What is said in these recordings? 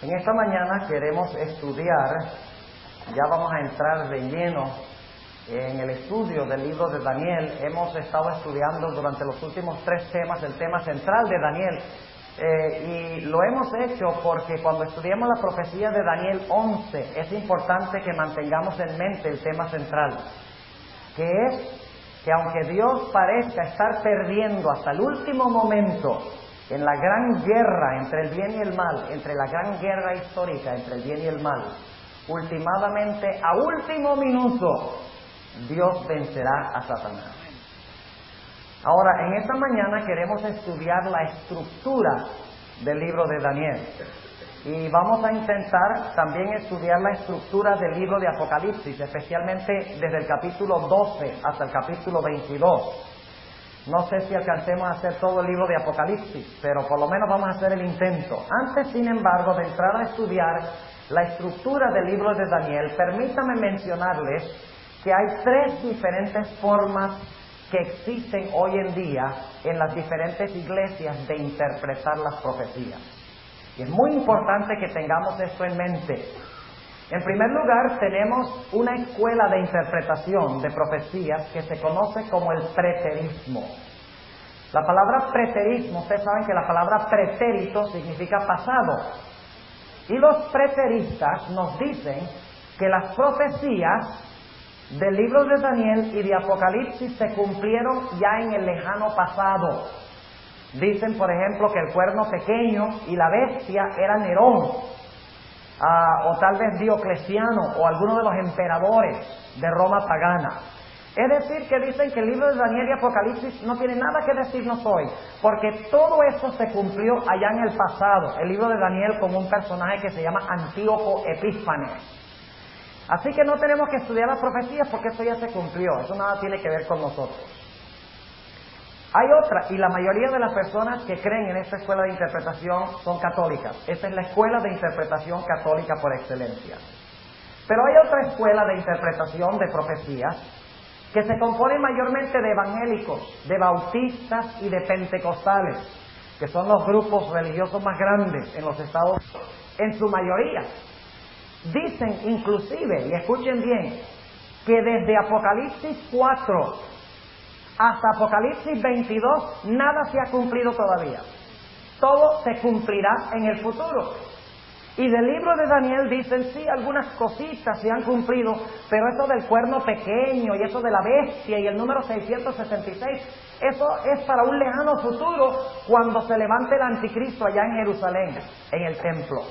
En esta mañana queremos estudiar, ya vamos a entrar de lleno en el estudio del libro de Daniel. Hemos estado estudiando durante los últimos 3 temas el tema central de Daniel. Y lo hemos hecho porque cuando estudiamos la profecía de Daniel 11 es importante que mantengamos en mente el tema central, que es que aunque Dios parezca estar perdiendo hasta el último momento en la gran guerra entre el bien y el mal, entre la gran guerra histórica entre el bien y el mal, últimamente, a último minuto, Dios vencerá a Satanás. Ahora, en esta mañana queremos estudiar la estructura del libro de Daniel. Y vamos a intentar también estudiar la estructura del libro de Apocalipsis, especialmente desde el capítulo 12 hasta el capítulo 22. No sé si alcancemos a hacer todo el libro de Apocalipsis, pero por lo menos vamos a hacer el intento. Antes, sin embargo, de entrar a estudiar la estructura del libro de Daniel, permítame mencionarles que hay 3 diferentes formas que existen hoy en día en las diferentes iglesias de interpretar las profecías. Y es muy importante que tengamos esto en mente. En primer lugar, tenemos una escuela de interpretación de profecías que se conoce como el preterismo. La palabra preterismo, ustedes saben que la palabra pretérito significa pasado. Y los preteristas nos dicen que las profecías del libro de Daniel y de Apocalipsis se cumplieron ya en el lejano pasado. Dicen, por ejemplo, que el cuerno pequeño y la bestia era Nerón, o tal vez Diocleciano, o alguno de los emperadores de Roma pagana. Es decir, que dicen que el libro de Daniel y Apocalipsis no tiene nada que decirnos hoy, porque todo esto se cumplió allá en el pasado. El libro de Daniel con un personaje que se llama Antíoco Epífanes. Así que no tenemos que estudiar las profecías porque eso ya se cumplió, eso nada tiene que ver con nosotros. Hay otra, y la mayoría de las personas que creen en esta escuela de interpretación son católicas. Esta es la escuela de interpretación católica por excelencia. Pero hay otra escuela de interpretación de profecías que se compone mayormente de evangélicos, de bautistas y de pentecostales, que son los grupos religiosos más grandes en los Estados Unidos, en su mayoría. Dicen inclusive, y escuchen bien, que desde Apocalipsis 4 hasta Apocalipsis 22 nada se ha cumplido todavía. Todo se cumplirá en el futuro. Y del libro de Daniel dicen, sí, algunas cositas se han cumplido, pero eso del cuerno pequeño y eso de la bestia y el número 666, eso es para un lejano futuro cuando se levante el anticristo allá en Jerusalén, en el templo.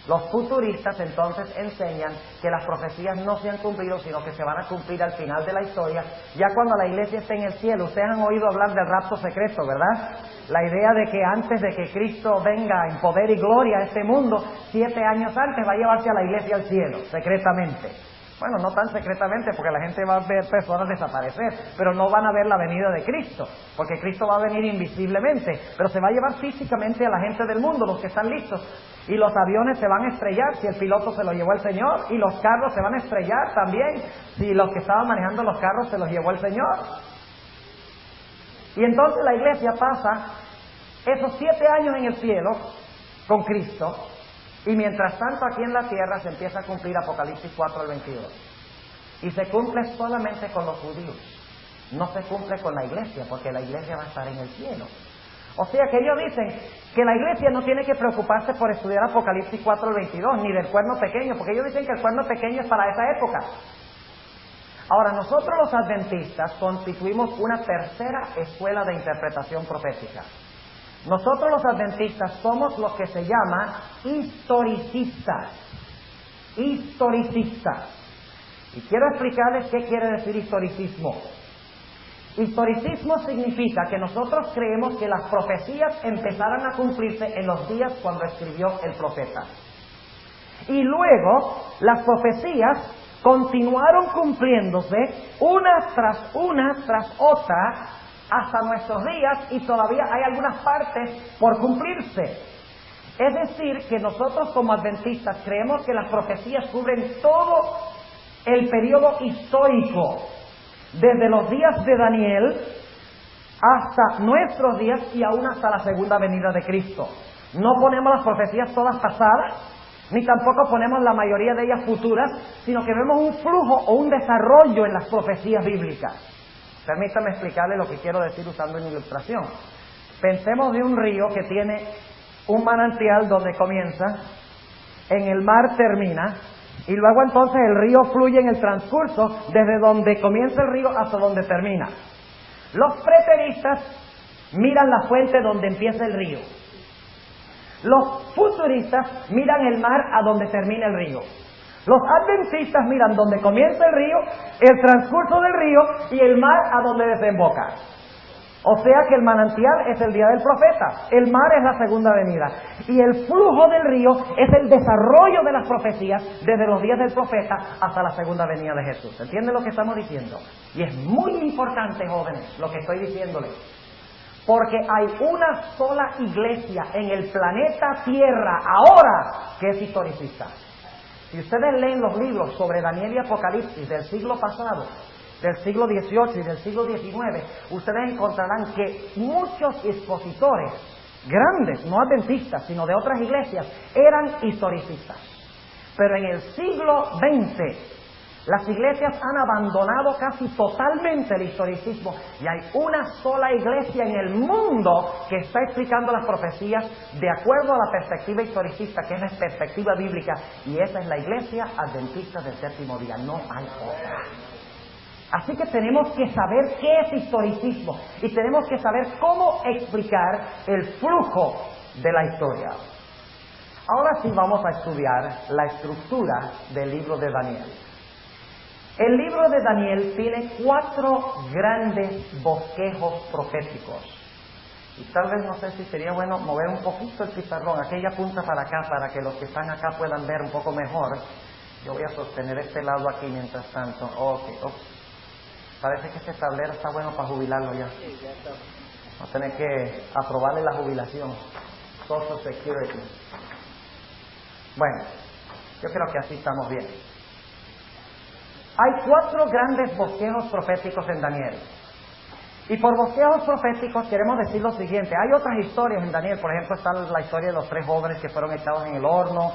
Los futuristas entonces enseñan que las profecías no se han cumplido, sino que se van a cumplir al final de la historia, ya cuando la iglesia esté en el cielo. Ustedes han oído hablar del rapto secreto, ¿verdad? La idea de que antes de que Cristo venga en poder y gloria a este mundo, 7 años antes va a llevarse a la iglesia al cielo, secretamente. Bueno, no tan secretamente porque la gente va a ver personas desaparecer, pero no van a ver la venida de Cristo, porque Cristo va a venir invisiblemente, pero se va a llevar físicamente a la gente del mundo, los que están listos. Y los aviones se van a estrellar si el piloto se lo llevó el Señor, y los carros se van a estrellar también si los que estaban manejando los carros se los llevó el Señor. Y entonces la iglesia pasa esos 7 años en el cielo con Cristo, y mientras tanto aquí en la tierra se empieza a cumplir Apocalipsis 4 al 22. Y se cumple solamente con los judíos, no se cumple con la iglesia, porque la iglesia va a estar en el cielo. O sea que ellos dicen que la iglesia no tiene que preocuparse por estudiar Apocalipsis 4 al 22, ni del cuerno pequeño, porque ellos dicen que el cuerno pequeño es para esa época. Ahora, nosotros los adventistas constituimos una tercera escuela de interpretación profética. Nosotros los adventistas somos lo que se llama historicistas. Historicistas. Y quiero explicarles qué quiere decir historicismo. Historicismo significa que nosotros creemos que las profecías empezaron a cumplirse en los días cuando escribió el profeta. Y luego las profecías continuaron cumpliéndose una tras otra hasta nuestros días, y todavía hay algunas partes por cumplirse. Es decir, que nosotros como adventistas creemos que las profecías cubren todo el periodo histórico, desde los días de Daniel hasta nuestros días y aún hasta la segunda venida de Cristo. No ponemos las profecías todas pasadas, ni tampoco ponemos la mayoría de ellas futuras, sino que vemos un flujo o un desarrollo en las profecías bíblicas. Permítame explicarle lo que quiero decir usando una ilustración. Pensemos de un río que tiene un manantial donde comienza, en el mar termina, y luego entonces el río fluye en el transcurso desde donde comienza el río hasta donde termina. Los preteristas miran la fuente donde empieza el río. Los futuristas miran el mar a donde termina el río. Los adventistas miran donde comienza el río, el transcurso del río y el mar a donde desemboca. O sea que el manantial es el día del profeta, el mar es la segunda venida y el flujo del río es el desarrollo de las profecías desde los días del profeta hasta la segunda venida de Jesús. ¿Entienden lo que estamos diciendo? Y es muy importante, jóvenes, lo que estoy diciéndoles, porque hay una sola iglesia en el planeta Tierra ahora que es historicista. Si ustedes leen los libros sobre Daniel y Apocalipsis del siglo pasado, del siglo XVIII y del siglo XIX, ustedes encontrarán que muchos expositores, grandes, no adventistas, sino de otras iglesias, eran historicistas. Pero en el siglo XX, las iglesias han abandonado casi totalmente el historicismo y hay una sola iglesia en el mundo que está explicando las profecías de acuerdo a la perspectiva historicista, que es la perspectiva bíblica, y esa es la iglesia adventista del séptimo día, no hay otra. Así que tenemos que saber qué es historicismo y tenemos que saber cómo explicar el flujo de la historia. Ahora sí vamos a estudiar la estructura del libro de Daniel. El libro de Daniel tiene 4 grandes bosquejos proféticos. Y tal vez no sé si sería bueno mover un poquito el pizarrón, aquella punta para acá, para que los que están acá puedan ver un poco mejor. Yo voy a sostener este lado aquí mientras tanto. Ok. Parece que este tablero está bueno para jubilarlo ya. Vamos a tener que aprobarle la jubilación. Social Security. Bueno, yo creo que así estamos bien. Hay 4 grandes bosquejos proféticos en Daniel. Y por bosquejos proféticos queremos decir lo siguiente. Hay otras historias en Daniel. Por ejemplo, está la historia de los 3 jóvenes que fueron echados en el horno.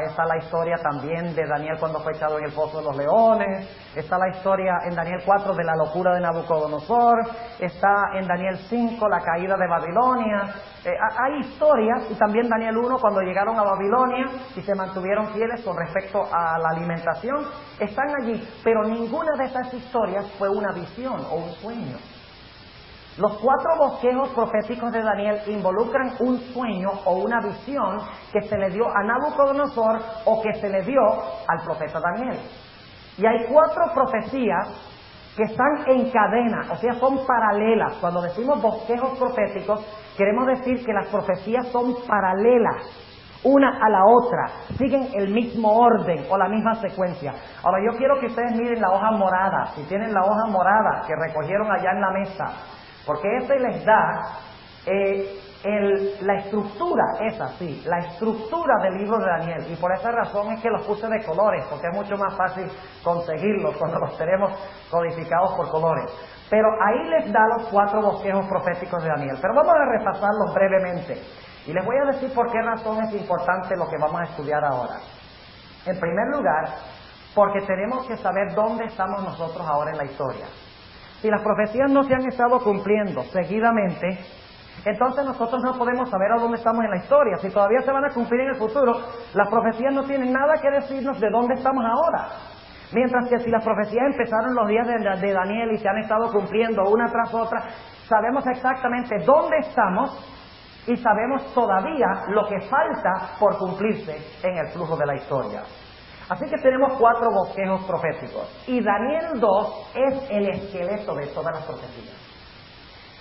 Está la historia también de Daniel cuando fue echado en el foso de los leones. Está la historia en Daniel 4 de la locura de Nabucodonosor. Está en Daniel 5 la caída de Babilonia. Hay historias, y también Daniel 1 cuando llegaron a Babilonia y se mantuvieron fieles con respecto a la alimentación. Están allí, pero ninguna de esas historias fue una visión o un sueño. Los 4 bosquejos proféticos de Daniel involucran un sueño o una visión que se le dio a Nabucodonosor o que se le dio al profeta Daniel. Y hay 4 profecías que están en cadena, o sea, son paralelas. Cuando decimos bosquejos proféticos, queremos decir que las profecías son paralelas una a la otra, siguen el mismo orden o la misma secuencia. Ahora yo quiero que ustedes miren la hoja morada, si tienen la hoja morada que recogieron allá en la mesa, porque ese les da la estructura, es así, la estructura del libro de Daniel, y por esa razón es que los puse de colores, porque es mucho más fácil conseguirlos cuando los tenemos codificados por colores. Pero ahí les da los 4 bosquejos proféticos de Daniel, pero vamos a repasarlos brevemente, y les voy a decir por qué razón es importante lo que vamos a estudiar ahora. En primer lugar, porque tenemos que saber dónde estamos nosotros ahora en la historia. Si las profecías no se han estado cumpliendo seguidamente, entonces nosotros no podemos saber a dónde estamos en la historia. Si todavía se van a cumplir en el futuro, las profecías no tienen nada que decirnos de dónde estamos ahora. Mientras que si las profecías empezaron los días de Daniel y se han estado cumpliendo una tras otra, sabemos exactamente dónde estamos y sabemos todavía lo que falta por cumplirse en el flujo de la historia. Así que tenemos 4 bosquejos proféticos. Y Daniel 2 es el esqueleto de todas las profecías.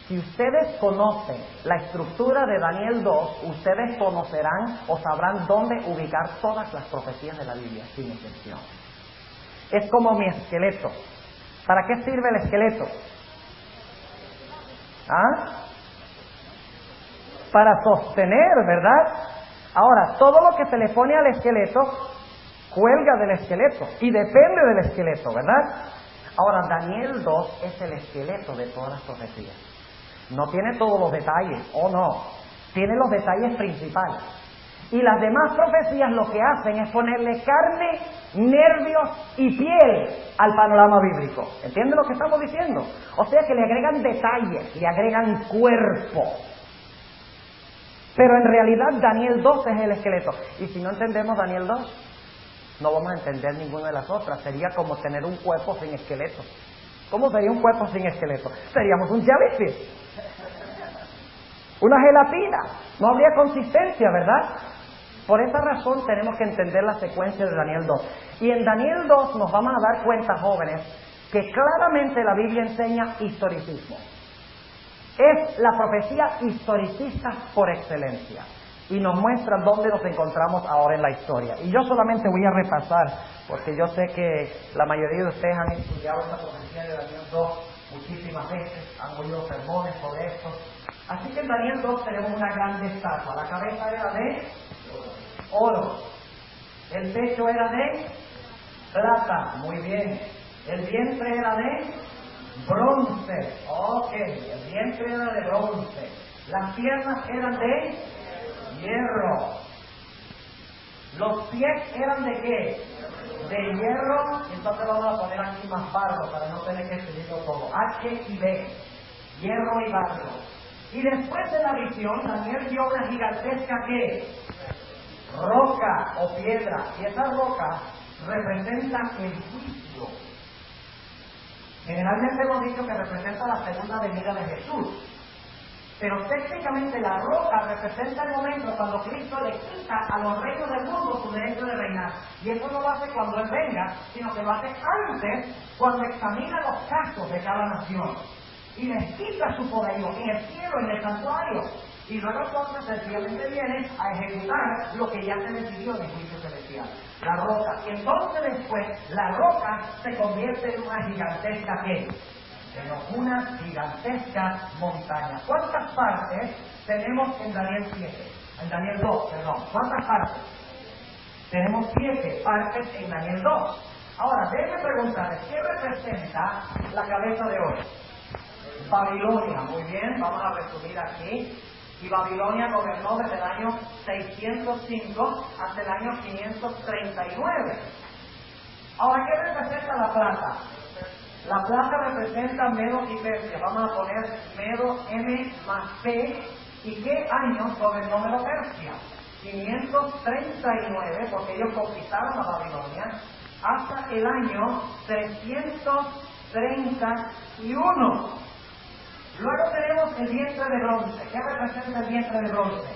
Si ustedes conocen la estructura de Daniel 2, ustedes conocerán o sabrán dónde ubicar todas las profecías de la Biblia, sin excepción. Es como mi esqueleto. ¿Para qué sirve el esqueleto? Para sostener, ¿verdad? Ahora, todo lo que se le pone al esqueleto cuelga del esqueleto y depende del esqueleto, ¿verdad? Ahora, Daniel 2 es el esqueleto de todas las profecías. No tiene todos los detalles, no, Tiene los detalles principales. Y las demás profecías lo que hacen es ponerle carne, nervios y piel al panorama bíblico. ¿Entienden lo que estamos diciendo? O sea que le agregan detalles, le agregan cuerpo. Pero en realidad Daniel 2 es el esqueleto. Y si no entendemos Daniel 2, no vamos a entender ninguna de las otras. Sería como tener un cuerpo sin esqueleto. ¿Cómo sería un cuerpo sin esqueleto? Seríamos un jellyfish, una gelatina. No habría consistencia, ¿verdad? Por esa razón tenemos que entender la secuencia de Daniel 2. Y en Daniel 2 nos vamos a dar cuenta, jóvenes, que claramente la Biblia enseña historicismo. Es la profecía historicista por excelencia. Y nos muestra dónde nos encontramos ahora en la historia. Y yo solamente voy a repasar, porque yo sé que la mayoría de ustedes han estudiado esta profecía de Daniel 2 muchísimas veces, han oído sermones sobre esto. Así que en Daniel 2 tenemos una gran estatua. La cabeza era de oro. El pecho era de plata. Muy bien. El vientre era de bronce. Ok. El vientre era de bronce. Las piernas eran de hierro. Los pies eran de qué? De hierro. Entonces vamos a poner aquí más barro para no tener que escribirlo todo. H y B. Hierro y barro. Y después de la visión, Daniel vio una gigantesca ¿qué? Roca o piedra. Y esa roca representa el juicio. Generalmente hemos dicho que representa la segunda venida de Jesús. Pero técnicamente la roca representa el momento cuando Cristo le quita a los reinos del mundo su derecho de reinar. Y eso no lo hace cuando Él venga, sino que lo hace antes, cuando examina los casos de cada nación. Y les quita su poderío en el cielo, en el santuario. Y luego entonces sencillamente viene a ejecutar lo que ya se decidió en el juicio celestial. La roca. Y entonces después la roca se convierte en una gigantesca ¿qué? En una gigantesca montaña. ¿Cuántas partes tenemos en Daniel 7? En Daniel 2, perdón. ¿Cuántas partes? Tenemos 7 partes en Daniel 2. Ahora, déjenme preguntarles, ¿qué representa la cabeza de oro? Babilonia. Muy bien, vamos a resumir aquí. Y Babilonia gobernó desde el año 605 hasta el año 539. Ahora, ¿qué representa la plata? La plata representa Medo y Persia. Vamos a poner Medo M más P. ¿Y qué años gobernó Medo Persia? 539, porque ellos conquistaron a Babilonia, hasta el año 331. Luego tenemos el vientre de bronce. ¿Qué representa el vientre de bronce?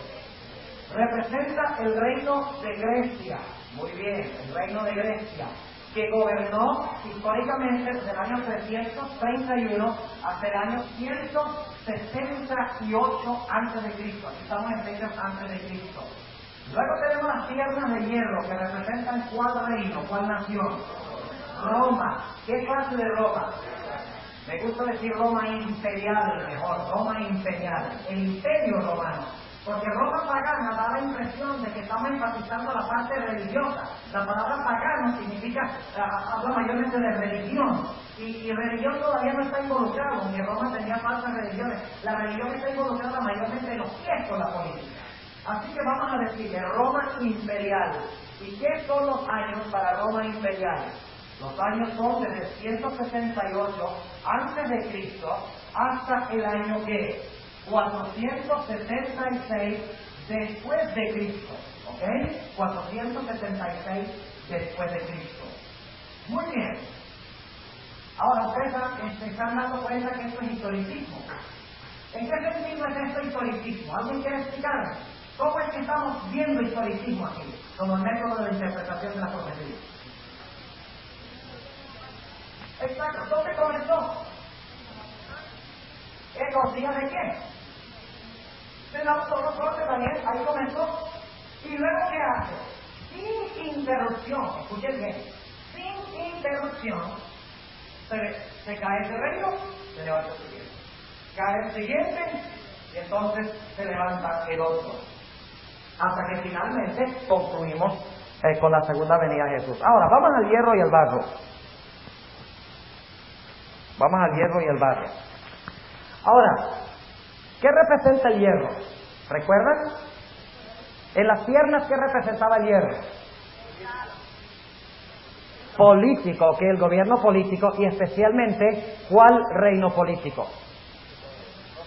Representa el reino de Grecia. Muy bien, el reino de Grecia, que gobernó históricamente desde el año 331 hasta el año 168 a.C. Aquí estamos en fechas antes de Cristo. Luego tenemos las piernas de hierro, que representan cuál reino, cuál nación. Roma. ¿Qué clase de Roma? Me gusta decir Roma imperial, mejor, Roma imperial, el imperio romano. Porque Roma pagana da la impresión de que estamos enfatizando la parte religiosa. La palabra pagano significa, habla mayormente de religión. Y religión todavía no está involucrada, aunque Roma tenía falsas religiones. La religión está involucrada mayormente en los pies con la política. Así que vamos a decirle Roma imperial. ¿Y qué son los años para Roma imperial? Los años son desde 168 antes de Cristo hasta el año ¿qué? 476 después de Cristo. ¿Ok? 476 después de Cristo. Muy bien. Ahora ustedes se están dando cuenta que esto es historicismo. ¿En qué sentido es esto historicismo? ¿Alguien quiere explicarme? ¿Cómo es que estamos viendo historicismo aquí? Como el método de interpretación de la profecía. Exacto. ¿Dónde comenzó? ¿En los días de quién? De Nabucodonosor de Daniel. Ahí comenzó. ¿Y luego qué hace? Sin interrupción. Escuchen bien. Sin interrupción. Se cae ese reino, se levanta el siguiente. Cae el siguiente, y entonces se levanta el otro. Hasta que finalmente concluimos con la segunda venida de Jesús. Ahora, vamos al hierro y al barro. Vamos al hierro y al barro. Ahora, ¿qué representa el hierro? ¿Recuerdan? En las piernas, ¿qué representaba el hierro? Político, que el gobierno político, y especialmente, ¿cuál reino político?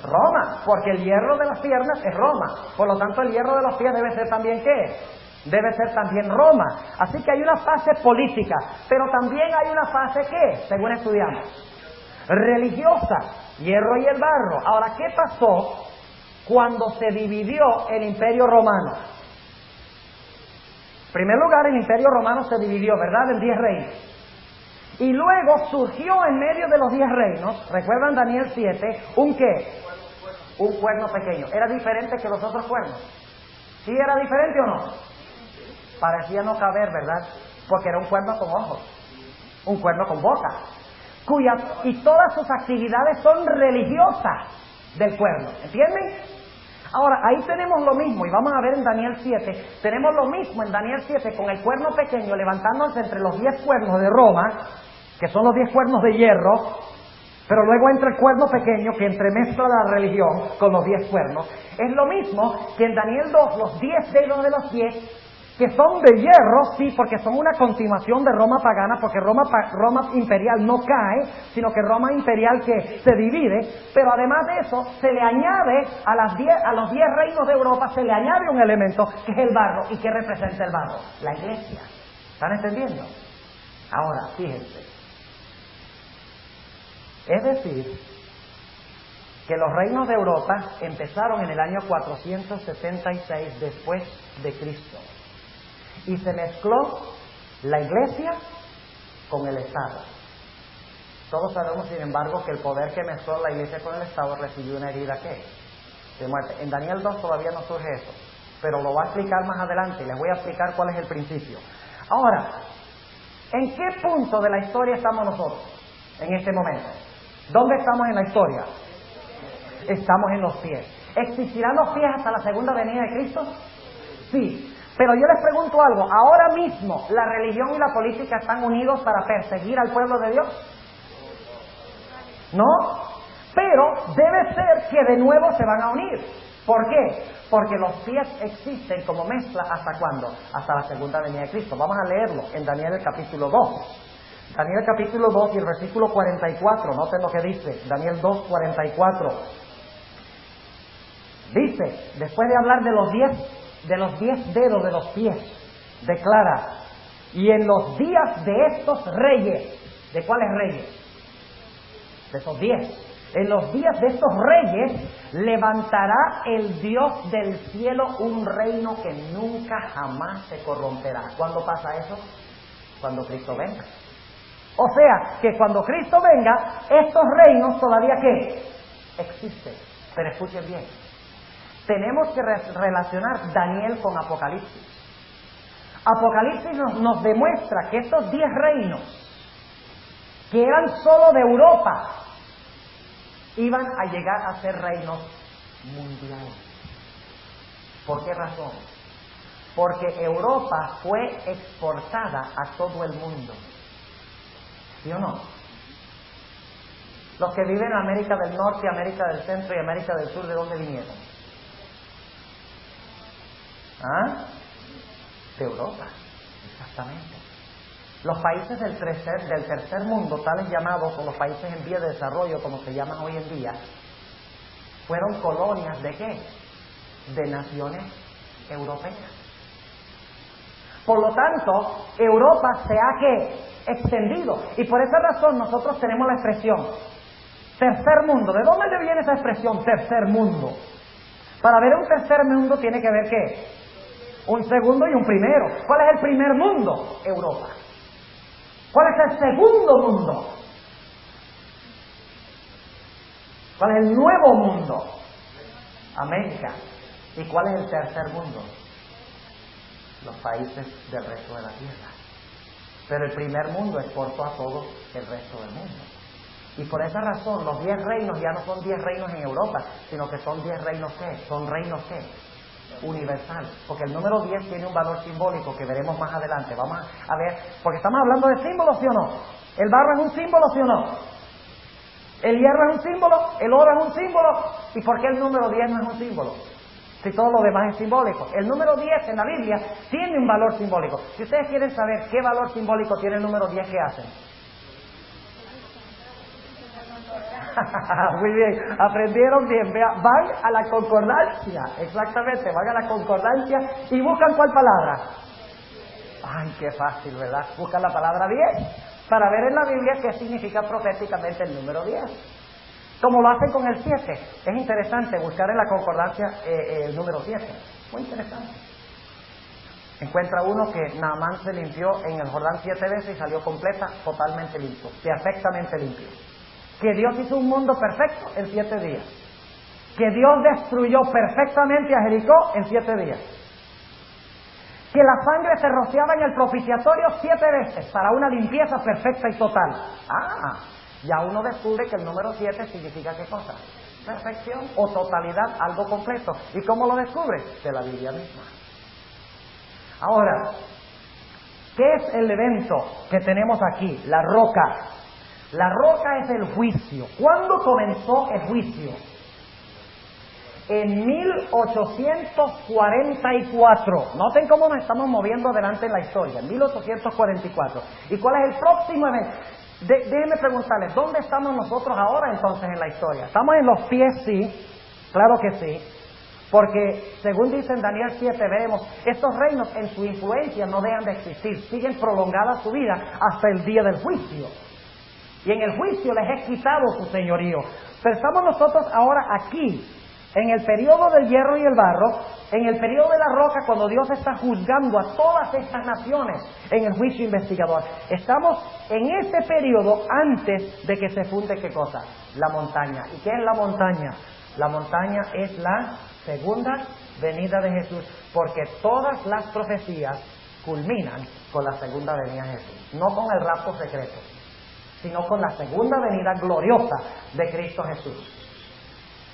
Roma, porque el hierro de las piernas es Roma. Por lo tanto, el hierro de los pies debe ser también ¿qué? Debe ser también Roma. Así que hay una fase política, pero también hay una fase ¿qué? Según estudiamos, religiosa, hierro y el barro. Ahora, ¿qué pasó cuando se dividió el Imperio Romano? En primer lugar, el Imperio Romano se dividió, ¿verdad?, en 10 reinos. Y luego surgió en medio de los 10 reinos, ¿recuerdan Daniel 7? ¿Un qué? Un cuerno pequeño. ¿Era diferente que los otros cuernos? ¿Sí era diferente o no? Parecía no caber, ¿verdad? Porque era un cuerno con ojos, un cuerno con boca, y todas sus actividades son religiosas del cuerno, ¿entienden? Ahora, ahí tenemos lo mismo, y vamos a ver en Daniel 7, tenemos lo mismo en Daniel 7 con el cuerno pequeño levantándose entre los 10 cuernos de Roma, que son los 10 cuernos de hierro, pero luego entra el cuerno pequeño que entremezcla la religión con los 10 cuernos. Es lo mismo que en Daniel 2, los 10 dedos de los pies, que son de hierro, sí, porque son una continuación de Roma pagana, porque Roma imperial no cae, sino que Roma imperial que se divide, pero además de eso, se le añade a los 10 reinos de Europa, se le añade un elemento que es el barro. ¿Y qué representa el barro? La iglesia. ¿Están entendiendo? Ahora, fíjense. Es decir, que los reinos de Europa empezaron en el año 476 después de Cristo. Y se mezcló la iglesia con el Estado. Todos sabemos, sin embargo, que el poder que mezcló la iglesia con el Estado recibió una herida ¿qué? De muerte. En Daniel 2 todavía no surge eso, pero lo va a explicar más adelante y les voy a explicar cuál es el principio. Ahora, ¿en qué punto de la historia estamos nosotros en este momento? ¿Dónde estamos en la historia? Estamos en los pies. ¿Existirán los pies hasta la segunda venida de Cristo? Sí. Pero yo les pregunto algo, ¿ahora mismo la religión y la política están unidos para perseguir al pueblo de Dios? ¿No? Pero debe ser que de nuevo se van a unir. ¿Por qué? Porque los pies existen como mezcla ¿hasta cuándo? Hasta la segunda venida de Cristo. Vamos a leerlo en Daniel el capítulo 2. Daniel capítulo 2 y el versículo 44, noten lo que dice, Daniel 2, 44. Dice, después de hablar de los 10 dedos de los pies, declara, y en los días de estos reyes, ¿de cuáles reyes? De esos 10. En los días de estos reyes levantará el Dios del cielo un reino que nunca jamás se corromperá. ¿Cuándo pasa eso? Cuando Cristo venga. O sea, que cuando Cristo venga, estos reinos todavía ¿qué? Existen. Pero escuchen bien. Tenemos que relacionar Daniel con Apocalipsis. Apocalipsis nos demuestra que estos 10 reinos, que eran solo de Europa, iban a llegar a ser reinos mundiales. ¿Por qué razón? Porque Europa fue exportada a todo el mundo. ¿Sí o no? Los que viven en América del Norte, América del Centro y América del Sur, ¿de dónde vinieron? ¿Ah? De Europa, exactamente. Los países del tercer mundo, tales llamados, o los países en vía de desarrollo, como se llaman hoy en día, fueron colonias ¿de qué? De naciones europeas. Por lo tanto, Europa se ha ¿qué? Extendido. Y por esa razón nosotros tenemos la expresión tercer mundo. ¿De dónde le viene esa expresión tercer mundo? Para ver un tercer mundo tiene que ver ¿qué? Un segundo y un primero. ¿Cuál es el primer mundo? Europa. ¿Cuál es el segundo mundo? ¿Cuál es el nuevo mundo? América. ¿Y cuál es el tercer mundo? Los países del resto de la tierra. Pero el primer mundo exportó a todo el resto del mundo. Y por esa razón los 10 reinos ya no son 10 reinos en Europa, sino que son 10 reinos ¿qué? Son reinos ¿qué? Universal, porque el número 10 tiene un valor simbólico que veremos más adelante. Vamos a ver, porque estamos hablando de símbolos, ¿sí o no? El barro es un símbolo, ¿sí o no? El hierro es un símbolo, el oro es un símbolo. ¿Y por qué el número 10 no es un símbolo? Si todo lo demás es simbólico. El número 10 en la Biblia tiene un valor simbólico. Si ustedes quieren saber qué valor simbólico tiene el número 10, ¿qué hacen? Muy bien, aprendieron bien. Van a la concordancia, exactamente, van a la concordancia y buscan ¿cuál palabra? Ay, qué fácil, ¿verdad? Buscan la palabra 10 para ver en la Biblia qué significa proféticamente el número 10. Como lo hacen con el 7. Es interesante buscar en la concordancia el número 7. Muy interesante. Encuentra uno que Naamán se limpió en el Jordán 7 veces y salió completa, totalmente limpio, perfectamente limpio. Que Dios hizo un mundo perfecto en 7 días. Que Dios destruyó perfectamente a Jericó en 7 días. Que la sangre se rociaba en el propiciatorio 7 veces para una limpieza perfecta y total. Ya uno descubre que el número 7 significa ¿qué cosa? Perfección o totalidad, algo completo. ¿Y cómo lo descubre? De la Biblia misma. Ahora, ¿qué es el evento que tenemos aquí? La roca. La roca es el juicio. ¿Cuándo comenzó el juicio? En 1844. Noten cómo nos estamos moviendo adelante en la historia. 1844. ¿Y cuál es el próximo evento? Déjenme preguntarles, ¿dónde estamos nosotros ahora entonces en la historia? ¿Estamos en los pies? Sí, claro que sí. Porque, según dice en Daniel 7, vemos, estos reinos en su influencia no dejan de existir, siguen prolongada su vida hasta el día del juicio. Y en el juicio les he quitado su señorío. Pero estamos nosotros ahora aquí, en el periodo del hierro y el barro, en el periodo de la roca, cuando Dios está juzgando a todas estas naciones en el juicio investigador. Estamos en ese periodo antes de que se funde, ¿qué cosa? La montaña. ¿Y qué es la montaña? La montaña es la segunda venida de Jesús, porque todas las profecías culminan con la segunda venida de Jesús, no con el rapto secreto, sino con la segunda venida gloriosa de Cristo Jesús.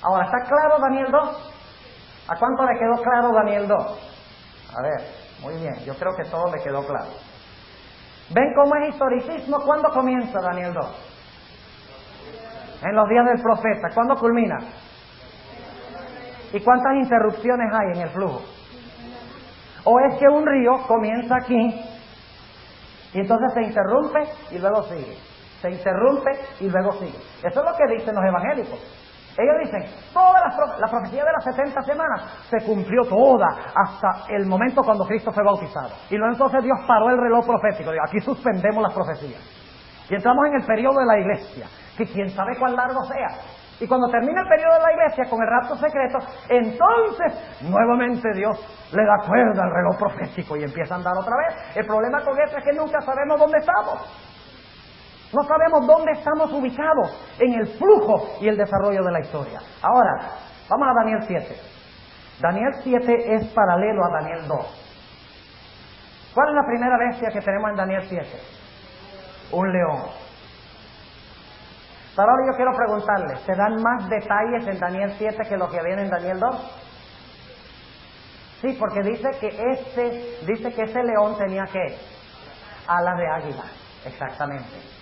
Ahora, ¿está claro Daniel 2? ¿A cuánto le quedó claro Daniel 2? A ver, muy bien, yo creo que todo le quedó claro. ¿Ven cómo es historicismo? ¿Cuándo comienza Daniel 2? En los días del profeta. ¿Cuándo culmina? ¿Y cuántas interrupciones hay en el flujo? ¿O es que un río comienza aquí y entonces se interrumpe y luego sigue? Se interrumpe y luego sigue. Eso es lo que dicen los evangélicos. Ellos dicen, toda la profecía de las 70 semanas se cumplió toda hasta el momento cuando Cristo fue bautizado. Y luego entonces Dios paró el reloj profético. Digo, aquí suspendemos las profecías. Y entramos en el periodo de la iglesia, que quién sabe cuán largo sea. Y cuando termina el periodo de la iglesia con el rapto secreto, entonces nuevamente Dios le da cuerda al reloj profético y empieza a andar otra vez. El problema con esto es que nunca sabemos dónde estamos. No sabemos dónde estamos ubicados en el flujo y el desarrollo de la historia. Ahora, vamos a Daniel 7. Daniel 7 es paralelo a Daniel 2. ¿Cuál es la primera bestia que tenemos en Daniel 7? Un león. Pero ahora yo quiero preguntarles, ¿se dan más detalles en Daniel 7 que lo que viene en Daniel 2? Sí, porque dice que ese león tenía ¿qué? Alas de águila, exactamente.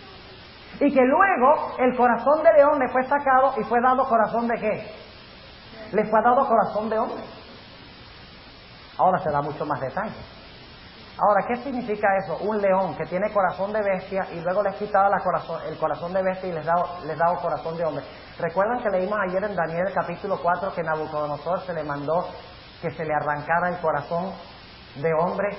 Y que luego el corazón de león le fue sacado y fue dado corazón de ¿qué? Le fue dado corazón de hombre. Ahora se da mucho más detalle. Ahora, ¿qué significa eso? Un león que tiene corazón de bestia y luego les quitaba el corazón de bestia y les daba corazón de hombre. ¿Recuerdan que leímos ayer en Daniel capítulo 4 que Nabucodonosor se le mandó que se le arrancara el corazón de hombre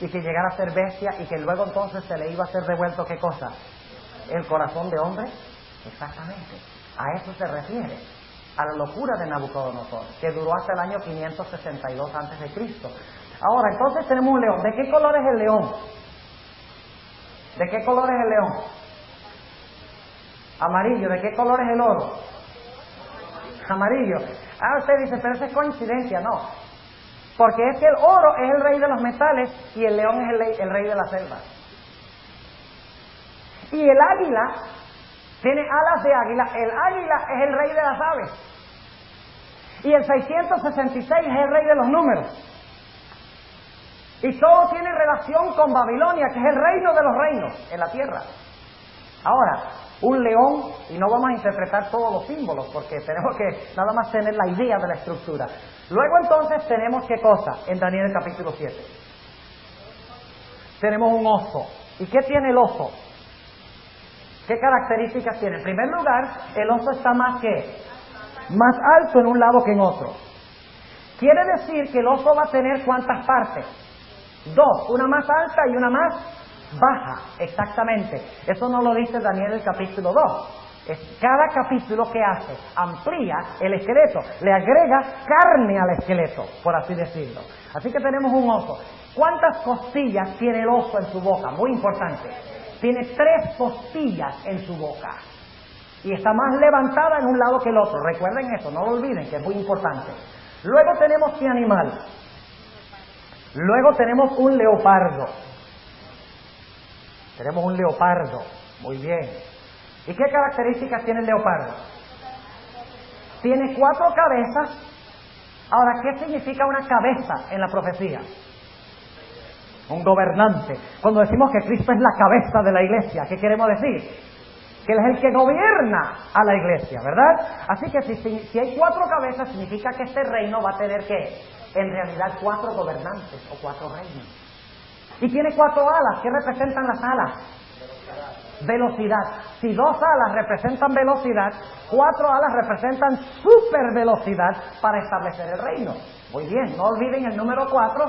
y que llegara a ser bestia y que luego entonces se le iba a ser devuelto ¿qué cosa? ¿El corazón de hombre? Exactamente. A eso se refiere. A la locura de Nabucodonosor, que duró hasta el año 562 a.C. Ahora, entonces tenemos un león. ¿De qué color es el león? ¿De qué color es el león? Amarillo. ¿De qué color es el oro? Amarillo. Usted dice, pero eso es coincidencia. No. Porque es que el oro es el rey de los metales y el león es el rey de la selva. Y el águila tiene alas de águila. El águila es el rey de las aves. Y el 666 es el rey de los números. Y todo tiene relación con Babilonia, que es el reino de los reinos en la tierra. Ahora, un león, y no vamos a interpretar todos los símbolos, porque tenemos que nada más tener la idea de la estructura. Luego entonces tenemos ¿qué cosa? En Daniel capítulo 7. Tenemos un oso. ¿Y qué tiene el oso? ¿Qué características tiene? En primer lugar, el oso está más alto en un lado que en otro. Quiere decir que el oso va a tener ¿cuántas partes? 2, una más alta y una más baja, exactamente. Eso no lo dice Daniel el capítulo 2. Cada capítulo que hace, amplía el esqueleto, le agrega carne al esqueleto, por así decirlo. Así que tenemos un oso. ¿Cuántas costillas tiene el oso en su boca? Muy importante. Tiene 3 costillas en su boca. Y está más levantada en un lado que el otro. Recuerden eso, no lo olviden, que es muy importante. Luego tenemos ¿qué animal? Luego tenemos un leopardo. Tenemos un leopardo. Muy bien. ¿Y qué características tiene el leopardo? Tiene 4 cabezas. Ahora, ¿qué significa una cabeza en la profecía? Un gobernante. Cuando decimos que Cristo es la cabeza de la iglesia, ¿qué queremos decir? Que Él es el que gobierna a la iglesia, ¿verdad? Así que si hay 4 cabezas, significa que este reino va a tener ¿qué? En realidad 4 gobernantes o 4 reinos. Y tiene 4 alas. ¿Qué representan las alas? Velocidad. Si 2 alas representan velocidad, 4 alas representan supervelocidad para establecer el reino. Muy bien, no olviden el número 4,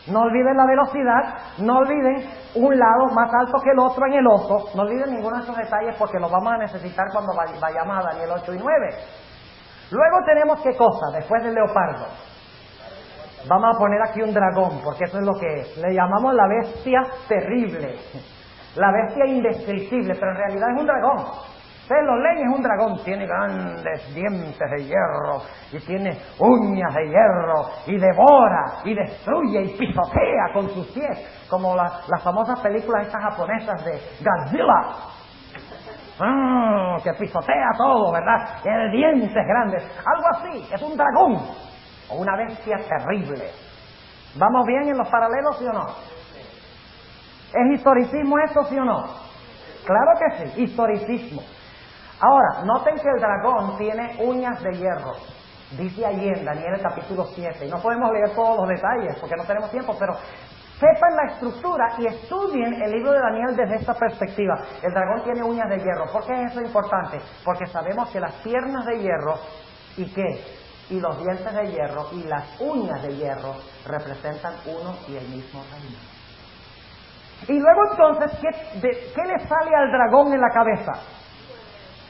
no olviden la velocidad, no olviden un lado más alto que el otro en el oso, no olviden ninguno de esos detalles porque los vamos a necesitar cuando vayamos a Daniel 8 y 9. Luego tenemos ¿qué cosa? Después del leopardo. Vamos a poner aquí un dragón, porque eso es lo que es. Le llamamos la bestia terrible, la bestia indescriptible, pero en realidad es un dragón. Ustedes lo leen, es un dragón, tiene grandes dientes de hierro, y tiene uñas de hierro, y devora, y destruye, y pisotea con sus pies, como las famosas películas estas japonesas de Godzilla. Que pisotea todo, ¿verdad? Tiene dientes grandes, algo así, es un dragón. O una bestia terrible. ¿Vamos bien en los paralelos, sí o no? ¿Es historicismo esto, sí o no? Claro que sí, historicismo. Ahora, noten que el dragón tiene uñas de hierro. Dice allí en Daniel capítulo 7. Y no podemos leer todos los detalles porque no tenemos tiempo, pero sepan la estructura y estudien el libro de Daniel desde esta perspectiva. El dragón tiene uñas de hierro. ¿Por qué es eso importante? Porque sabemos que las piernas de hierro y ¿qué? Y los dientes de hierro y las uñas de hierro representan uno y el mismo reino. Y luego entonces, ¿qué le sale al dragón en la cabeza?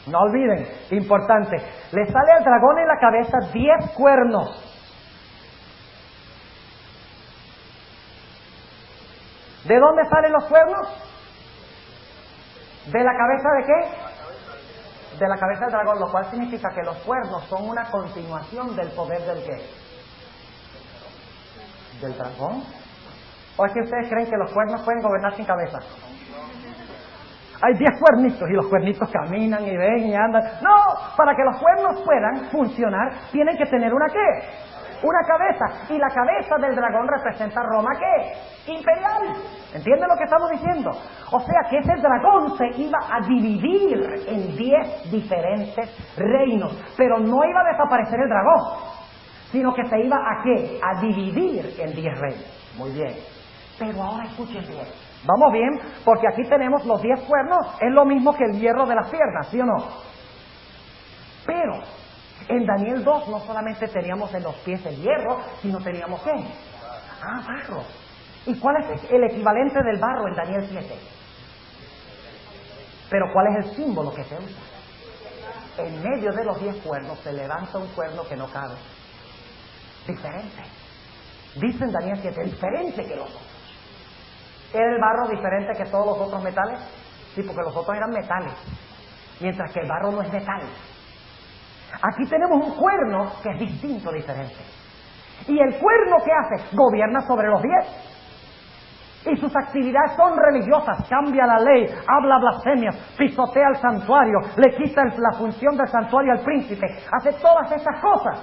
No olviden, importante, le sale al dragón en la cabeza 10 cuernos. ¿De dónde salen los cuernos? ¿De la cabeza de qué? De la cabeza del dragón, lo cual significa que los cuernos son una continuación del poder del ¿qué? ¿Del dragón? ¿O es que ustedes creen que los cuernos pueden gobernar sin cabeza? Hay 10 cuernitos y los cuernitos caminan y ven y andan. No, para que los cuernos puedan funcionar, tienen que tener una ¿qué? Una cabeza. Y la cabeza del dragón representa Roma ¿qué? Imperial. ¿Entienden lo que estamos diciendo? O sea que ese dragón se iba a dividir en 10 diferentes reinos. Pero no iba a desaparecer el dragón, sino que se iba a ¿qué? A dividir en 10 reinos. Muy bien. Pero ahora escuchen bien. ¿Vamos bien? Porque aquí tenemos los 10 cuernos, es lo mismo que el hierro de las piernas, ¿sí o no? Pero en Daniel 2 no solamente teníamos en los pies el hierro, sino teníamos ¿qué? Barro. ¿Y cuál es el equivalente del barro en Daniel 7? Pero ¿cuál es el símbolo que se usa? En medio de los 10 cuernos se levanta un cuerno que no cabe. Diferente. Dice en Daniel 7, diferente que los otros. ¿Era el barro diferente que todos los otros metales? Sí, porque los otros eran metales, mientras que el barro no es metal. Aquí tenemos un cuerno que es distinto, diferente. Y el cuerno ¿qué hace? Gobierna sobre los 10. Y sus actividades son religiosas, cambia la ley, habla blasfemias, pisotea el santuario, le quita la función del santuario al príncipe, hace todas esas cosas.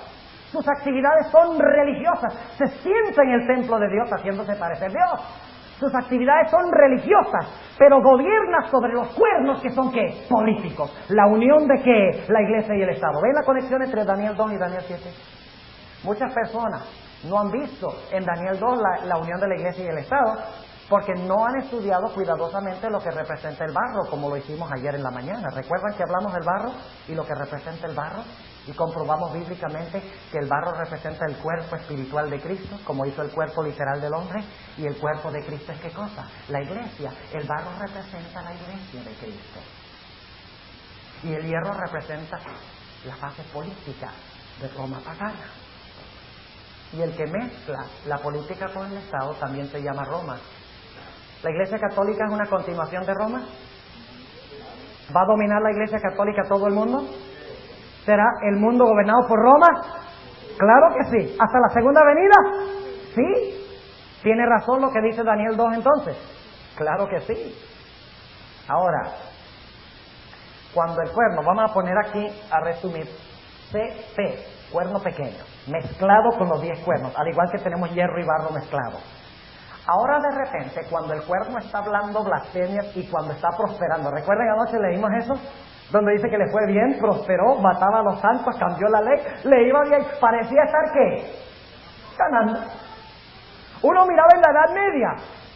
Sus actividades son religiosas, se sienta en el templo de Dios haciéndose parecer Dios. sus actividades son religiosas, pero gobierna sobre los cuernos que son ¿qué? Políticos. La unión de ¿qué? La iglesia y el Estado. ¿Ven la conexión entre Daniel 2 y Daniel 7? Muchas personas no han visto en Daniel 2 la unión de la iglesia y el Estado, porque no han estudiado cuidadosamente lo que representa el barro, como lo hicimos ayer en la mañana. ¿Recuerdan que hablamos del barro y lo que representa el barro? Y comprobamos bíblicamente que el barro representa el cuerpo espiritual de Cristo, como hizo el cuerpo literal del hombre, y el cuerpo de Cristo es ¿qué cosa? La iglesia. El barro representa la iglesia de Cristo. Y el hierro representa la fase política de Roma pagana. Y el que mezcla la política con el Estado también se llama Roma. ¿La Iglesia Católica es una continuación de Roma? ¿Va a dominar la Iglesia Católica todo el mundo? ¿Será el mundo gobernado por Roma? Claro que sí. ¿Hasta la segunda venida? Sí. ¿Tiene razón lo que dice Daniel 2 entonces? Claro que sí. Ahora, cuando el cuerno, vamos a poner aquí a resumir, CP, cuerno pequeño, mezclado con los 10 cuernos, al igual que tenemos hierro y barro mezclado. Ahora de repente, cuando el cuerno está hablando blasfemias y cuando está prosperando, ¿recuerdan anoche leímos eso? Donde dice que le fue bien, prosperó, mataba a los santos, cambió la ley, le iba bien, parecía estar ¿qué? Ganando. Uno miraba en la Edad Media,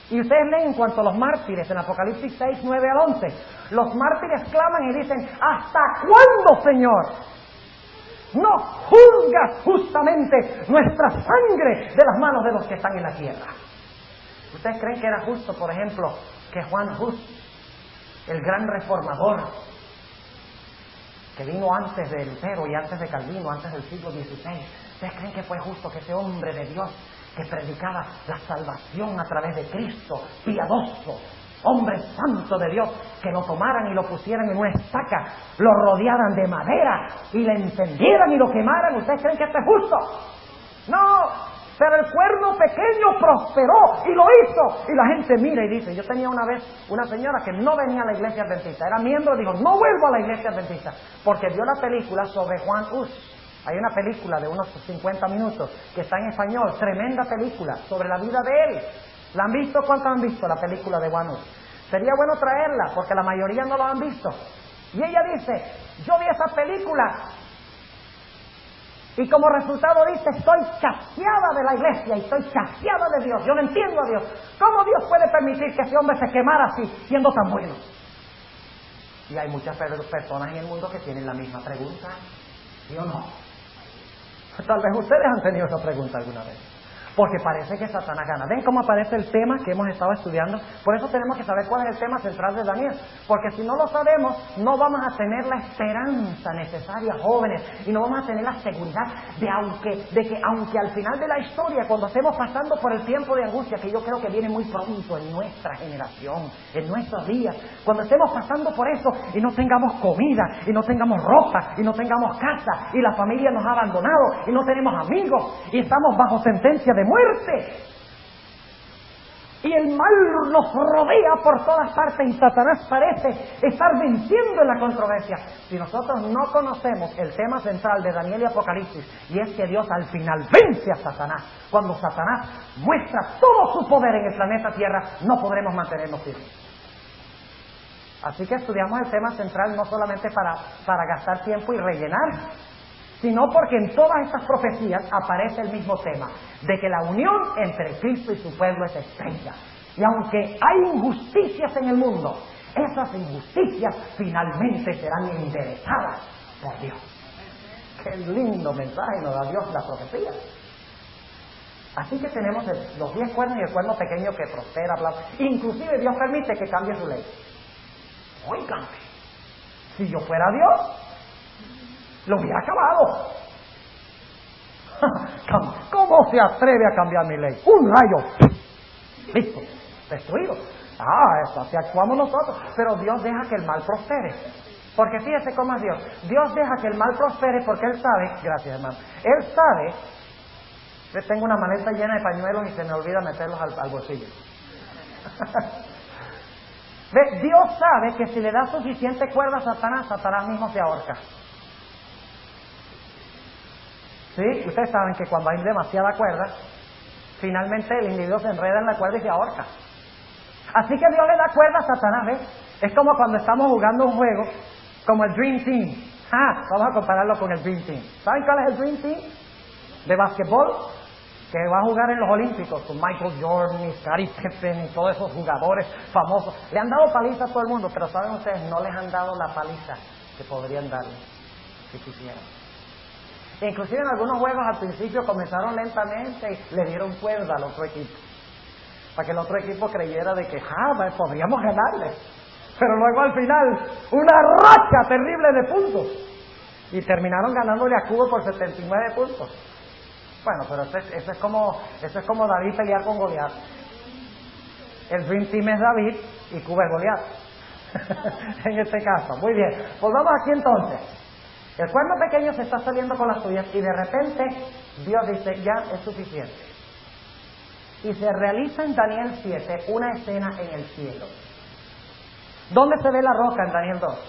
y ustedes leen en cuanto a los mártires, en Apocalipsis 6, 9 al 11, los mártires claman y dicen, ¿hasta cuándo, Señor? No juzgas justamente nuestra sangre de las manos de los que están en la tierra. ¿Ustedes creen que era justo, por ejemplo, que Juan Hus, el gran reformador, que vino antes de Lutero y antes de Calvino, antes del siglo XVI, ¿ustedes creen que fue justo que ese hombre de Dios que predicaba la salvación a través de Cristo, piadoso, hombre santo de Dios, que lo tomaran y lo pusieran en una estaca, lo rodearan de madera y le encendieran y lo quemaran? ¿Ustedes creen que esto es justo? ¡No! Pero el cuerno pequeño prosperó y lo hizo. Y la gente mira y dice, yo tenía una vez una señora que no venía a la iglesia adventista, era miembro, dijo, no vuelvo a la iglesia adventista, porque vio la película sobre Juan Hus. Hay una película de unos 50 minutos que está en español, tremenda película, sobre la vida de él. ¿La han visto? ¿Cuántos han visto la película de Juan Hus? Sería bueno traerla, porque la mayoría no lo han visto. Y ella dice, yo vi esa película y como resultado dice, estoy chasqueada de la iglesia y estoy chasqueada de Dios. Yo no entiendo a Dios. ¿Cómo Dios puede permitir que ese hombre se quemara así, siendo tan bueno? Y hay muchas personas en el mundo que tienen la misma pregunta, ¿sí o no? Tal vez ustedes han tenido esa pregunta alguna vez. Porque parece que Satanás gana. ¿Ven cómo aparece el tema que hemos estado estudiando? Por eso tenemos que saber cuál es el tema central de Daniel. Porque si no lo sabemos, no vamos a tener la esperanza necesaria, jóvenes, y no vamos a tener la seguridad de que aunque al final de la historia, cuando estemos pasando por el tiempo de angustia, que yo creo que viene muy pronto en nuestra generación, en nuestros días, cuando estemos pasando por eso y no tengamos comida, y no tengamos ropa, y no tengamos casa, y la familia nos ha abandonado, y no tenemos amigos, y estamos bajo sentencia de muerte, y el mal nos rodea por todas partes y Satanás parece estar venciendo en la controversia. Si nosotros no conocemos el tema central de Daniel y Apocalipsis, y es que Dios al final vence a Satanás, cuando Satanás muestra todo su poder en el planeta Tierra, no podremos mantenernos firmes. Así que estudiamos el tema central no solamente para gastar tiempo y rellenar, sino porque en todas estas profecías aparece el mismo tema, de que la unión entre Cristo y su pueblo es estrecha. Y aunque hay injusticias en el mundo, esas injusticias finalmente serán enderezadas por Dios. ¡Qué lindo mensaje nos da Dios la profecía! Así que tenemos los 10 cuernos y el cuerno pequeño que prospera, bla. Inclusive Dios permite que cambie su ley. Óigame, si yo fuera Dios, lo hubiera acabado. ¿Cómo se atreve a cambiar mi ley? Un rayo, listo, destruido. Eso así actuamos nosotros. Pero Dios deja que el mal prospere. Porque fíjese cómo es Dios. Dios deja que el mal prospere porque Él sabe, gracias hermano, Él sabe, yo tengo una maleta llena de pañuelos y se me olvida meterlos al bolsillo. ¿Ve? Dios sabe que si le da suficiente cuerda a Satanás, Satanás mismo se ahorca. ¿Sí? Ustedes saben que cuando hay demasiada cuerda, finalmente el individuo se enreda en la cuerda y se ahorca. Así que Dios le da cuerda a Satanás, ¿ves? Es como cuando estamos jugando un juego como el Dream Team. Vamos a compararlo con el Dream Team. ¿Saben cuál es el Dream Team? De básquetbol, que va a jugar en los Olímpicos con Michael Jordan y Scottie Pippen y todos esos jugadores famosos. Le han dado paliza a todo el mundo, pero ¿saben ustedes? No les han dado la paliza que podrían darle si quisieran. Inclusive en algunos juegos al principio comenzaron lentamente y le dieron cuerda al otro equipo, para que el otro equipo creyera de que podríamos ganarle. Pero luego al final, una racha terrible de puntos. Y terminaron ganándole a Cuba por 79 puntos. Bueno, pero eso es como David pelear con Goliat. El Dream Team es David y Cuba es Goliat. En este caso. Muy bien. Pues vamos aquí entonces. El cuerno pequeño se está saliendo con las suyas y de repente Dios dice, ya es suficiente. Y se realiza en Daniel 7 una escena en el cielo. ¿Dónde se ve la roca en Daniel 2?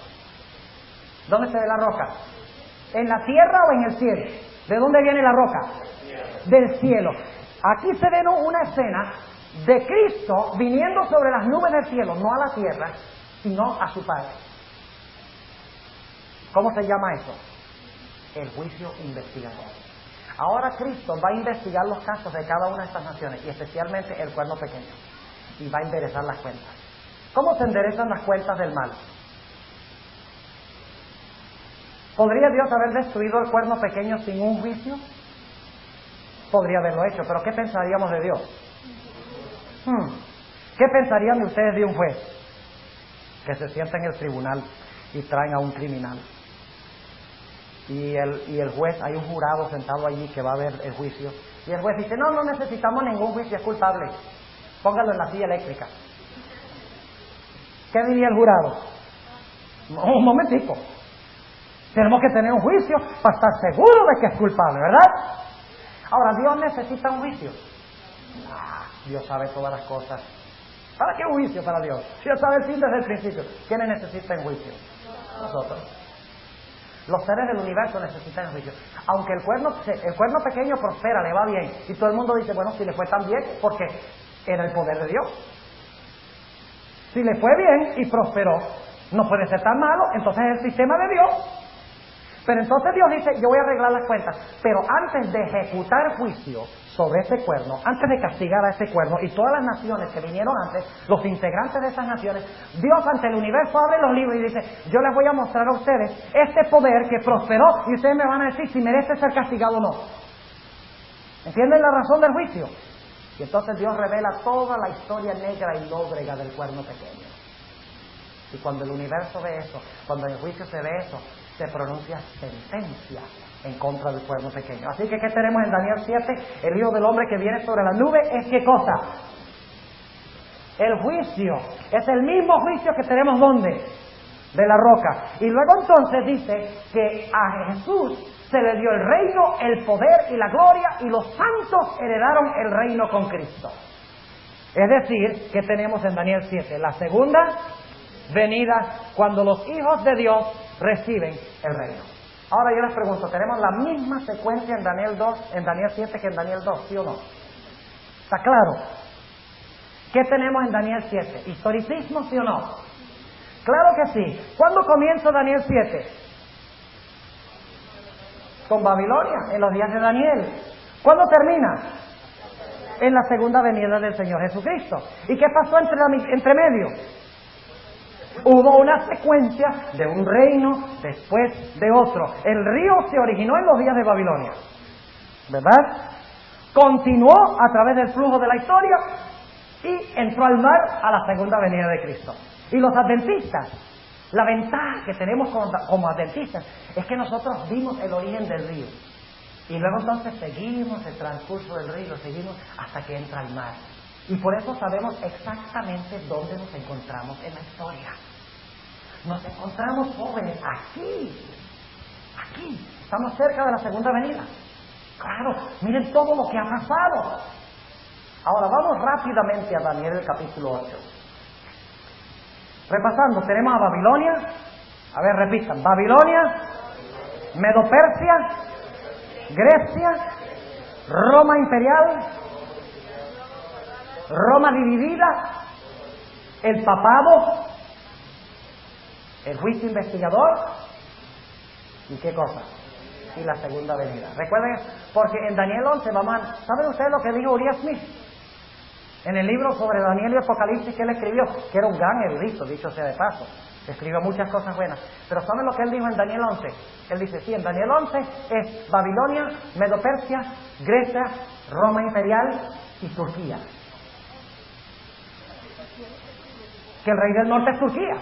¿Dónde se ve la roca? ¿En la tierra o en el cielo? ¿De dónde viene la roca? Del cielo. Aquí se ve una escena de Cristo viniendo sobre las nubes del cielo, no a la tierra, sino a su Padre. ¿Cómo se llama eso? El juicio investigador. Ahora Cristo va a investigar los casos de cada una de estas naciones, y especialmente el cuerno pequeño, y va a enderezar las cuentas. ¿Cómo se enderezan las cuentas del mal? ¿Podría Dios haber destruido el cuerno pequeño sin un juicio? Podría haberlo hecho, pero ¿qué pensaríamos de Dios? ¿Qué pensarían de ustedes de un juez? Que se sienta en el tribunal y traen a un criminal. Y el juez, hay un jurado sentado allí que va a ver el juicio. Y el juez dice, no necesitamos ningún juicio, es culpable. Póngalo en la silla eléctrica. ¿Qué diría el jurado? Un momentico. Tenemos que tener un juicio para estar seguros de que es culpable, ¿verdad? Ahora, ¿Dios necesita un juicio? Dios sabe todas las cosas. ¿Para qué un juicio para Dios? Dios sabe el fin desde el principio. ¿Quiénes necesitan juicio? Nosotros. Los seres del universo necesitan juicio. Aunque el cuerno pequeño prospera, le va bien. Y todo el mundo dice, bueno, si le fue tan bien, porque era el poder de Dios. Si le fue bien y prosperó, no puede ser tan malo, entonces es el sistema de Dios. Pero entonces Dios dice, yo voy a arreglar las cuentas, pero antes de ejecutar juicio sobre ese cuerno, antes de castigar a ese cuerno y todas las naciones que vinieron antes, los integrantes de esas naciones, Dios ante el universo abre los libros y dice, yo les voy a mostrar a ustedes este poder que prosperó y ustedes me van a decir si merece ser castigado o no. ¿Entienden la razón del juicio? Y entonces Dios revela toda la historia negra y lóbrega del cuerno pequeño. Y cuando el universo ve eso, cuando en el juicio se ve eso, se pronuncia sentencia en contra del cuerno pequeño. Así que, ¿qué tenemos en Daniel 7? El Hijo del Hombre que viene sobre la nube es ¿qué cosa? El juicio. Es el mismo juicio que tenemos ¿dónde? De la roca. Y luego entonces dice que a Jesús se le dio el reino, el poder y la gloria, y los santos heredaron el reino con Cristo. Es decir, ¿qué tenemos en Daniel 7? La segunda venida, cuando los hijos de Dios reciben el reino. Ahora yo les pregunto, ¿tenemos la misma secuencia en Daniel 7 que en Daniel 2, sí o no? ¿Está claro? ¿Qué tenemos en Daniel 7? ¿Historicismo, sí o no? Claro que sí. ¿Cuándo comienza Daniel 7? Con Babilonia, en los días de Daniel. ¿Cuándo termina? En la segunda venida del Señor Jesucristo. ¿Y qué pasó entre medio? Hubo una secuencia de un reino después de otro. El río se originó en los días de Babilonia, ¿verdad? Continuó a través del flujo de la historia y entró al mar a la segunda venida de Cristo. Y los adventistas, la ventaja que tenemos como adventistas es que nosotros vimos el origen del río. Y luego entonces seguimos el transcurso del río, seguimos hasta que entra al mar. Y por eso sabemos exactamente dónde nos encontramos en la historia. Nos encontramos jóvenes aquí. Estamos cerca de la segunda venida. Claro, miren todo lo que ha pasado. Ahora vamos rápidamente a Daniel el capítulo 8. Repasando, tenemos a Babilonia. A ver, repitan. Babilonia, Medo-Persia, Grecia, Roma imperial, Roma dividida, el papado, el juicio investigador, ¿y qué cosa? Y la segunda venida. Recuerden, porque en Daniel 11 ¿saben ustedes lo que dijo Uriah Smith? En el libro sobre Daniel y Apocalipsis que él escribió, que era un gran erudito, dicho sea de paso, escribió muchas cosas buenas. Pero ¿saben lo que él dijo en Daniel 11? Él dice, sí, en Daniel 11 es Babilonia, Medo-Persia, Grecia, Roma Imperial y Turquía. Que el rey del norte es Turquía.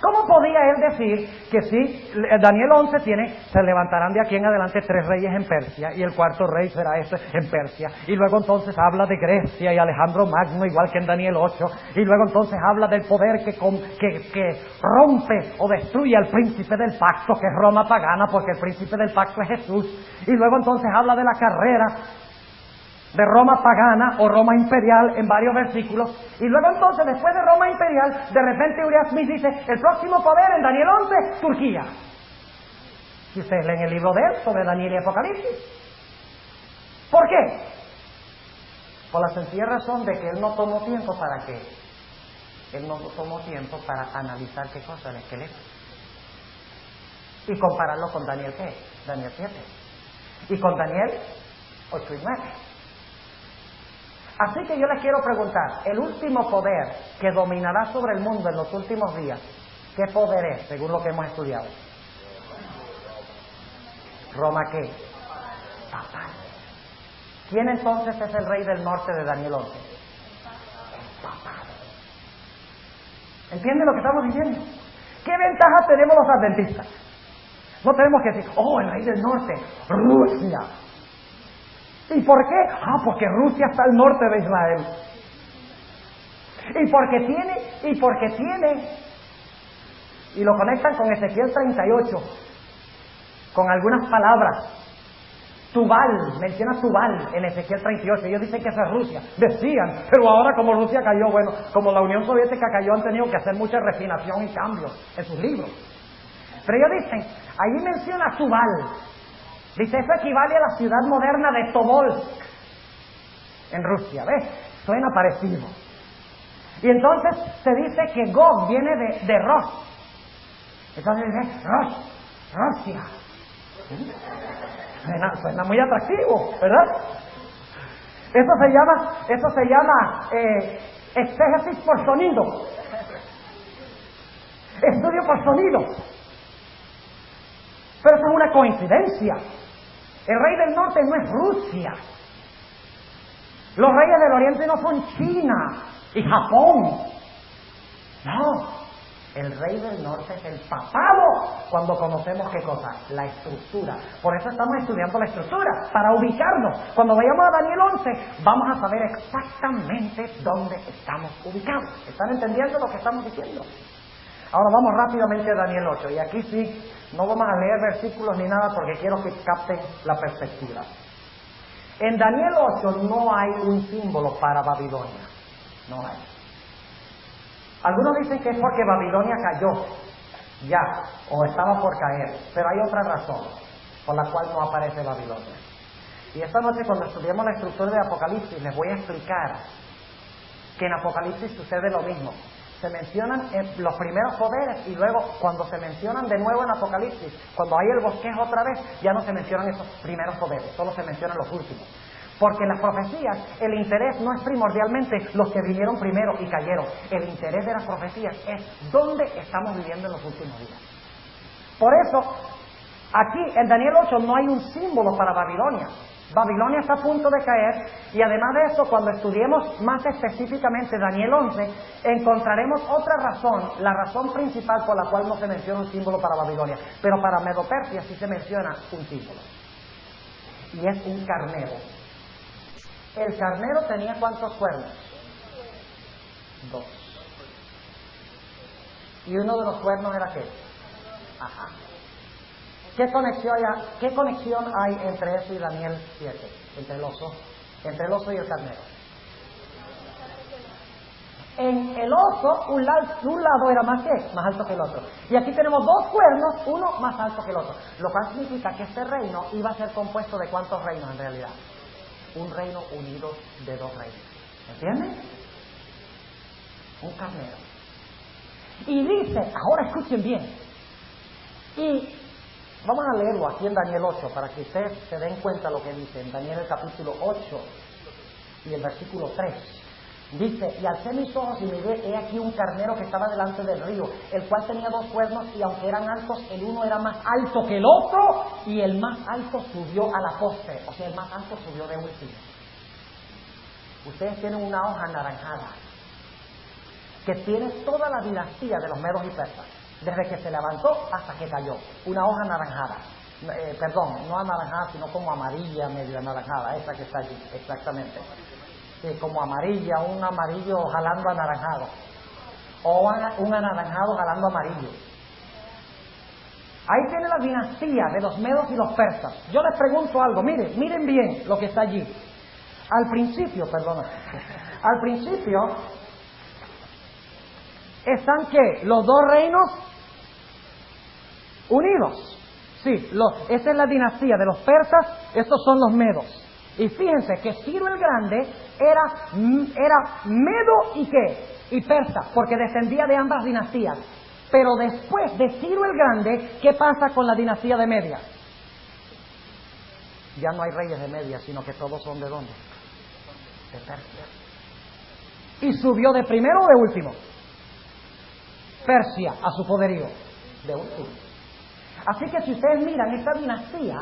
¿Cómo podía él decir que si Daniel 11 se levantarán de aquí en adelante 3 reyes en Persia y el cuarto rey será en Persia, y luego entonces habla de Grecia y Alejandro Magno igual que en Daniel 8, y luego entonces habla del poder que rompe o destruye al príncipe del pacto, que es Roma pagana, porque el príncipe del pacto es Jesús, y luego entonces habla de la carrera de Roma pagana o Roma imperial en varios versículos, y luego entonces después de Roma imperial de repente Uriah Smith dice el próximo poder en Daniel 11, Turquía. Si ustedes leen el libro de él sobre Daniel y Apocalipsis, ¿por qué? Por la sencilla razón de que él no tomó tiempo para qué. Él no tomó tiempo para analizar qué cosa, el esqueleto, y compararlo con Daniel ¿qué? Daniel 7 y con Daniel 8 y 9. Así que yo les quiero preguntar, el último poder que dominará sobre el mundo en los últimos días, ¿qué poder es, según lo que hemos estudiado? ¿Roma qué? Papal. ¿Quién entonces es el rey del norte de Daniel 11? El papal. ¿Entienden lo que estamos diciendo? ¿Qué ventaja tenemos los adventistas? No tenemos que decir, el rey del norte, Rusia. ¿Y por qué? Porque Rusia está al norte de Israel. Y porque tiene, y lo conectan con Ezequiel 38, con algunas palabras. Tubal, menciona Tubal en Ezequiel 38, ellos dicen que esa es Rusia. Decían, pero ahora como Rusia cayó, como la Unión Soviética cayó, han tenido que hacer mucha refinación y cambios en sus libros. Pero ellos dicen, allí menciona Tubal. Dice, eso equivale a la ciudad moderna de Tobolsk, en Rusia, ¿ves? Suena parecido. Y entonces se dice que Gog viene de Ros. Entonces dice, Rusia. Suena muy atractivo, ¿verdad? Eso se llama exégesis por sonido. Estudio por sonido. Pero eso es una coincidencia. El rey del norte no es Rusia. Los reyes del oriente no son China y Japón. No. El rey del norte es el papado, cuando conocemos ¿qué cosa? La estructura. Por eso estamos estudiando la estructura, para ubicarnos. Cuando vayamos a Daniel 11, vamos a saber exactamente dónde estamos ubicados. ¿Están entendiendo lo que estamos diciendo? Ahora vamos rápidamente a Daniel 8, y aquí sí, no vamos a leer versículos ni nada porque quiero que capten la perspectiva. En Daniel 8 no hay un símbolo para Babilonia, no hay. Algunos dicen que es porque Babilonia cayó, ya, o estaba por caer, pero hay otra razón por la cual no aparece Babilonia. Y esta noche cuando estudiemos la estructura de Apocalipsis les voy a explicar que en Apocalipsis sucede lo mismo. Se mencionan los primeros poderes y luego cuando se mencionan de nuevo en Apocalipsis, cuando hay el bosquejo otra vez, ya no se mencionan esos primeros poderes, solo se mencionan los últimos. Porque en las profecías el interés no es primordialmente los que vinieron primero y cayeron. El interés de las profecías es dónde estamos viviendo en los últimos días. Por eso, aquí en Daniel 8 no hay un símbolo para Babilonia. Babilonia está a punto de caer, y además de eso, cuando estudiemos más específicamente Daniel 11, encontraremos otra razón, la razón principal por la cual no se menciona un símbolo para Babilonia, pero para Medo-Persia sí se menciona un símbolo, y es un carnero. ¿El carnero tenía cuántos cuernos? 2. ¿Y uno de los cuernos era qué? Ajá. ¿Qué conexión hay entre eso y Daniel 7? Entre el oso y el carnero. En el oso, un lado era más alto que el otro. Y aquí tenemos 2 cuernos, uno más alto que el otro. Lo cual significa que este reino iba a ser compuesto de ¿cuántos reinos en realidad? Un reino unido de 2 reinos. ¿Entienden? Un carnero. Y dice, ahora escuchen bien, y vamos a leerlo aquí en Daniel 8 para que ustedes se den cuenta lo que dice en Daniel el capítulo 8 y el versículo 3. Dice, y alcé mis ojos y miré, he aquí un carnero que estaba delante del río, el cual tenía 2 cuernos, y aunque eran altos, el uno era más alto que el otro, y el más alto subió a la postre, o sea, el más alto subió de último. Ustedes tienen una hoja anaranjada que tiene toda la dinastía de los medos y persas, desde que se levantó hasta que cayó. Una hoja anaranjada, perdón, no anaranjada, sino como amarilla, medio anaranjada, esa que está allí, exactamente. Sí, como amarilla, un amarillo jalando anaranjado, o un anaranjado jalando amarillo. Ahí tiene la dinastía de los medos y los persas. Yo les pregunto algo, miren bien lo que está allí. Al principio están ¿qué? Los 2 reinos unidos. Sí, esa es la dinastía de los persas, estos son los medos. Y fíjense que Ciro el Grande era medo y ¿qué? Y persa, porque descendía de ambas dinastías. Pero después de Ciro el Grande, ¿qué pasa con la dinastía de Media? Ya no hay reyes de Media, sino que todos son ¿de dónde? De Persia. ¿Y subió de primero o de último? Persia, a su poderío. De último. Así que si ustedes miran esta dinastía,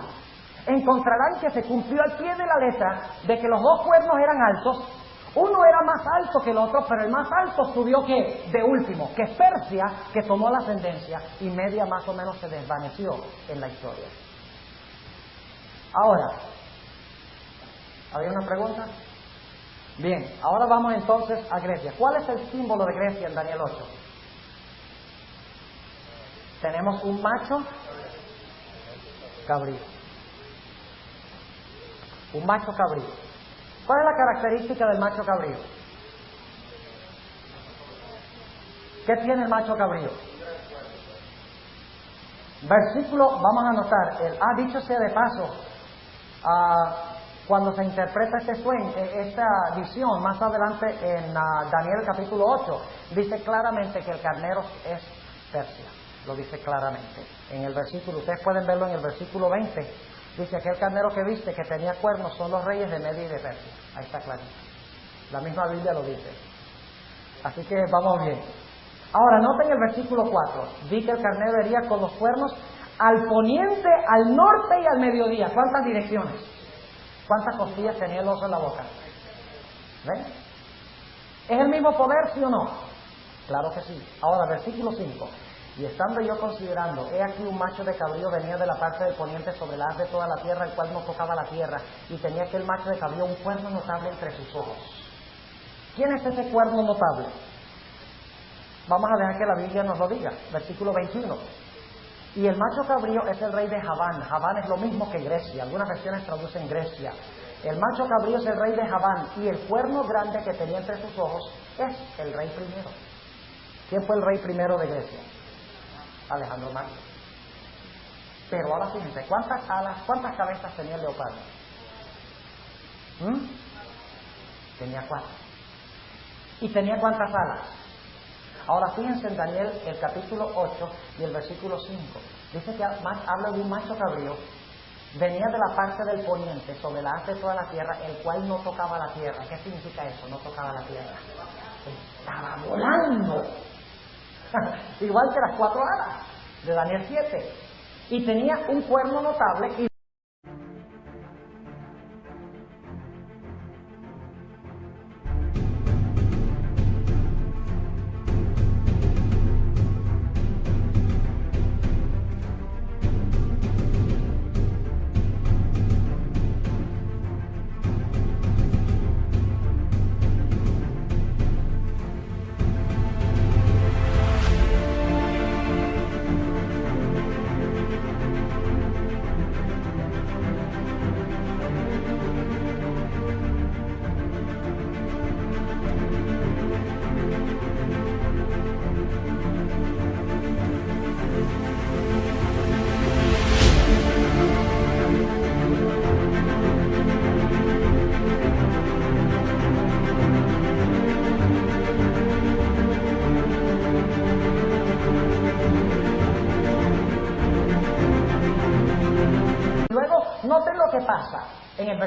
encontrarán que se cumplió al pie de la letra de que los 2 cuernos eran altos, uno era más alto que el otro, pero el más alto subió ¿qué? De último, que Persia, que tomó la ascendencia, y Media más o menos se desvaneció en la historia. Ahora, ¿había una pregunta? Bien, ahora vamos entonces a Grecia. ¿Cuál es el símbolo de Grecia en Daniel 8? Tenemos un macho cabrío. Un macho cabrío. ¿Cuál es la característica del macho cabrío? ¿Qué tiene el macho cabrío? Versículo, vamos a anotar, dicho sea de paso, cuando se interpreta esta visión, más adelante en Daniel capítulo 8, dice claramente que el carnero es Persia, lo dice claramente. En el versículo, ustedes pueden verlo en el versículo 20, dice que el carnero que viste que tenía cuernos son los reyes de Media y de Persia. Ahí está clarito. La misma Biblia lo dice. Así que vamos bien. Ahora noten el versículo 4. Di que el carnero hería con los cuernos al poniente, al norte y al mediodía. ¿Cuántas direcciones? ¿Cuántas costillas tenía el oso en la boca? ¿Ven? ¿Es el mismo poder, sí o no? Claro que sí. Ahora, versículo 5. Y estando yo considerando, he aquí un macho de cabrío venía de la parte del poniente sobre la haz de toda la tierra, el cual no tocaba la tierra, y tenía aquel macho de cabrío un cuerno notable entre sus ojos. ¿Quién es ese cuerno notable? Vamos a dejar que la Biblia nos lo diga. Versículo 21. Y el macho cabrío es el rey de Javán. Javán es lo mismo que Grecia. Algunas versiones traducen Grecia. El macho cabrío es el rey de Javán. Y el cuerno grande que tenía entre sus ojos es el rey primero. ¿Quién fue el rey primero de Grecia? Alejandro Magno. Pero ahora fíjense, ¿cuántas alas, cuántas cabezas tenía el leopardo? Tenía 4. ¿Y tenía cuántas alas? Ahora fíjense en Daniel el capítulo 8 y el versículo 5. Dice que habla de un macho cabrío, venía de la parte del poniente, sobre la haz de toda la tierra, el cual no tocaba la tierra. ¿Qué significa eso? No tocaba la tierra. Estaba volando. Igual que las 4 alas de Daniel 7. Y tenía un cuerno notable y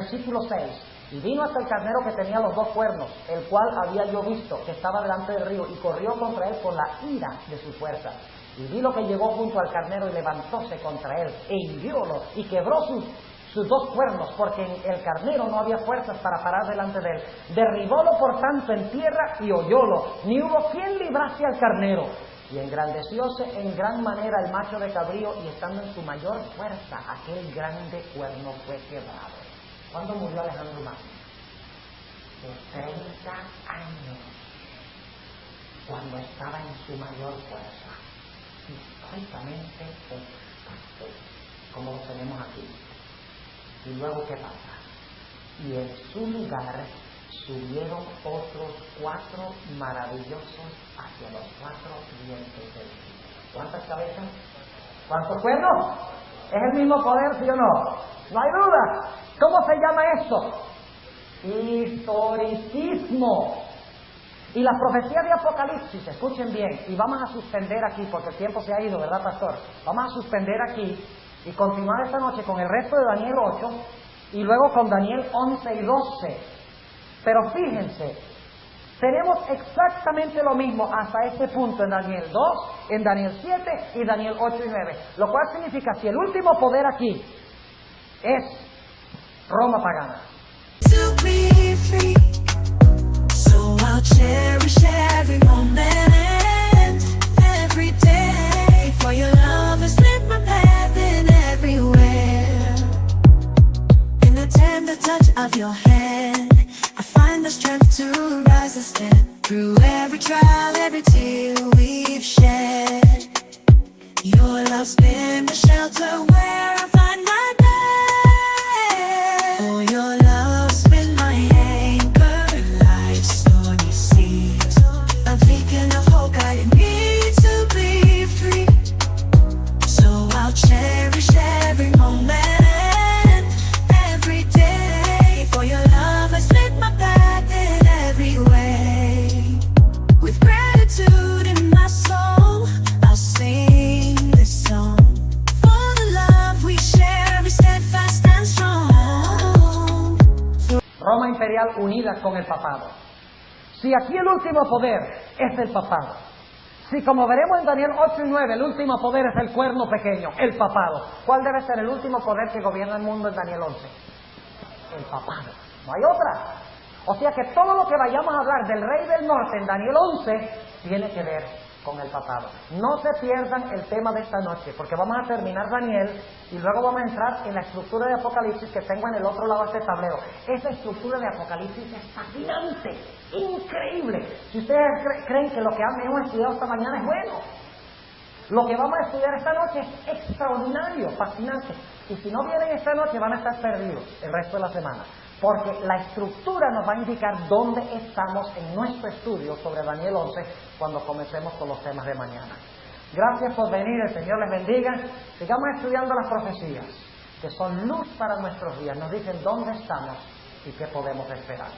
versículo 6. Y vino hasta el carnero que tenía los 2 cuernos, el cual había yo visto, que estaba delante del río, y corrió contra él por la ira de su fuerza. Y vi lo que llegó junto al carnero y levantóse contra él, e hiriólo, y quebró sus 2 cuernos, porque en el carnero no había fuerzas para parar delante de él. Derribólo por tanto en tierra y hollólo, ni hubo quien librase al carnero. Y engrandecióse en gran manera el macho de cabrío, y estando en su mayor fuerza, aquel grande cuerno fue quebrado. ¿Cuándo murió Alejandro Magno? De 30 años, cuando estaba en su mayor fuerza. Históricamente, como lo tenemos aquí. Y luego, ¿qué pasa? Y en su lugar subieron otros 4 maravillosos hacia los 4 vientos del cielo. ¿Cuántas cabezas? ¿Cuántos cuernos? ¿Es el mismo poder, sí o no? No hay duda. ¿Cómo se llama eso? Historicismo. Y la profecía de Apocalipsis, escuchen bien, y vamos a suspender aquí, porque el tiempo se ha ido, ¿verdad, pastor? Vamos a suspender aquí y continuar esta noche con el resto de Daniel 8 y luego con Daniel 11 y 12. Pero fíjense, tenemos exactamente lo mismo hasta este punto en Daniel 2, en Daniel 7 y Daniel 8 y 9. Lo cual significa, si el último poder aquí es Roma pagana. To be free, so I'll cherish every moment, every day. For your love has lit my path in everywhere. In the tender touch of your hand, I find the strength to rise and stand. Through every trial, every tear we've shed, your love's been the shelter where I find my bed. For your love's been my anchor in life's stormy seas, a beacon of hope guiding me to be free. So I'll cherish every moment, every day. For your love has lit my path in every way. With gratitude in my soul, I'll sing this song. For the love we share is steadfast and strong. Roma imperial unida con el papado. Si aquí el último poder es el papado, si como veremos en Daniel 8 y 9 el último poder es el cuerno pequeño, el papado, ¿cuál debe ser el último poder que gobierna el mundo en Daniel 11? El papado. No hay otra. O sea que todo lo que vayamos a hablar del rey del norte en Daniel 11 tiene que ver con el papado. No se pierdan el tema de esta noche, porque vamos a terminar Daniel y luego vamos a entrar en la estructura de Apocalipsis que tengo en el otro lado de este tablero. Esa estructura de Apocalipsis es fascinante, increíble. Si ustedes creen que lo que hemos estudiado esta mañana es bueno, lo que vamos a estudiar esta noche es extraordinario, fascinante. Y si no vienen esta noche van a estar perdidos el resto de la semana. Porque la estructura nos va a indicar dónde estamos en nuestro estudio sobre Daniel 11 cuando comencemos con los temas de mañana. Gracias por venir, el Señor les bendiga. Sigamos estudiando las profecías, que son luz para nuestros días. Nos dicen dónde estamos y qué podemos esperar.